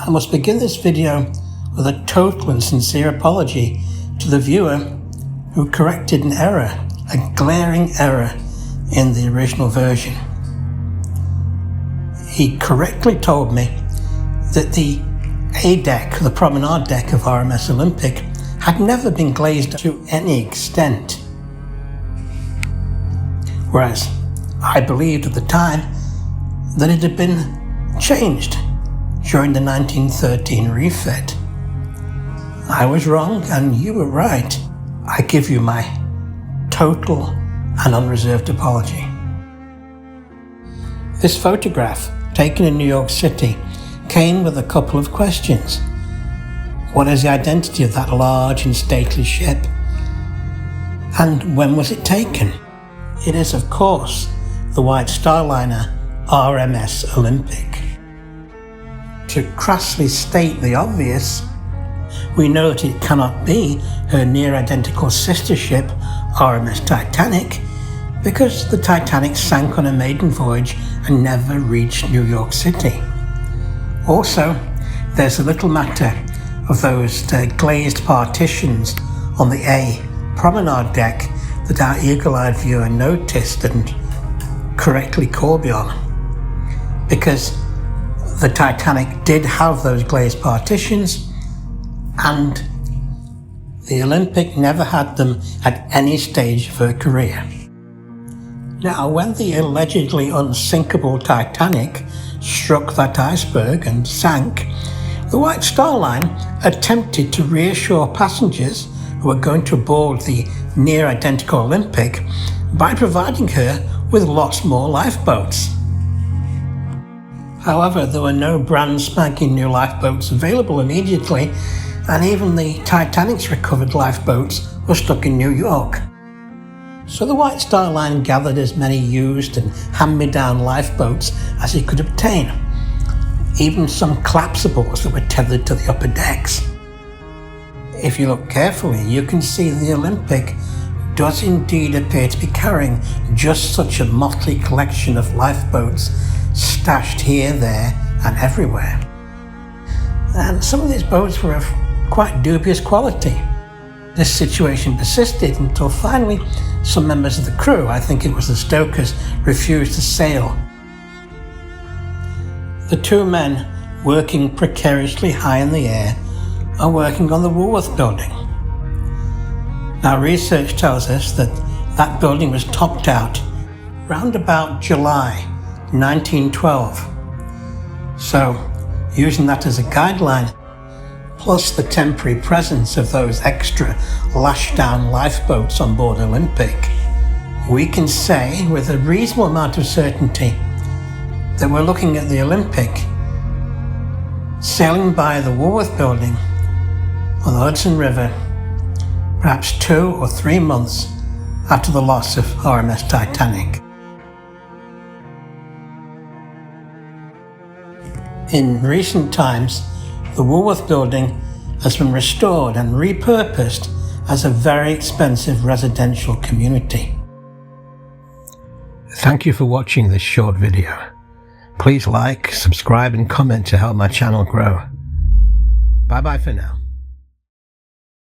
I must begin this video with a total and sincere apology to the viewer who corrected an error, a glaring error in the original version. He correctly told me that the A deck, the promenade deck of RMS Olympic, had never been glazed to any extent. Whereas I believed at the time that it had been changed during the 1913 refit. I was wrong and you were right. I give you my total and unreserved apology. This photograph, taken in New York City, came with a couple of questions. What is the identity of that large and stately ship? And when was it taken? It is, of course, the White Star Liner RMS Olympic. To crassly state the obvious, we know that it cannot be her near-identical sister ship, RMS Titanic, because the Titanic sank on a maiden voyage and never reached New York City. Also, there's a little matter of those glazed partitions on the A promenade deck that our eagle-eyed viewer noticed and correctly called me on, because the Titanic did have those glazed partitions and the Olympic never had them at any stage of her career. Now, when the allegedly unsinkable Titanic struck that iceberg and sank, the White Star Line attempted to reassure passengers who were going to board the near-identical Olympic by providing her with lots more lifeboats. However, there were no brand spanking new lifeboats available immediately, and even the Titanic's recovered lifeboats were stuck in New York. So the White Star Line gathered as many used and hand-me-down lifeboats as it could obtain, even some collapsibles that were tethered to the upper decks. If you look carefully, you can see the Olympic does indeed appear to be carrying just such a motley collection of lifeboats stashed here, there and everywhere. And some of these boats were of quite dubious quality. This situation persisted until finally some members of the crew, I think it was the stokers, refused to sail. The two men working precariously high in the air are working on the Woolworth building. Now, research tells us that that building was topped out round about July 1912. So, using that as a guideline, plus the temporary presence of those extra lashed-down lifeboats on board Olympic, we can say with a reasonable amount of certainty that we're looking at the Olympic sailing by the Woolworth building on the Hudson River perhaps 2 or 3 months after the loss of RMS Titanic. In recent times, the Woolworth building has been restored and repurposed as a very expensive residential community. Thank you for watching this short video. Please like, subscribe and comment to help my channel grow. Bye bye for now.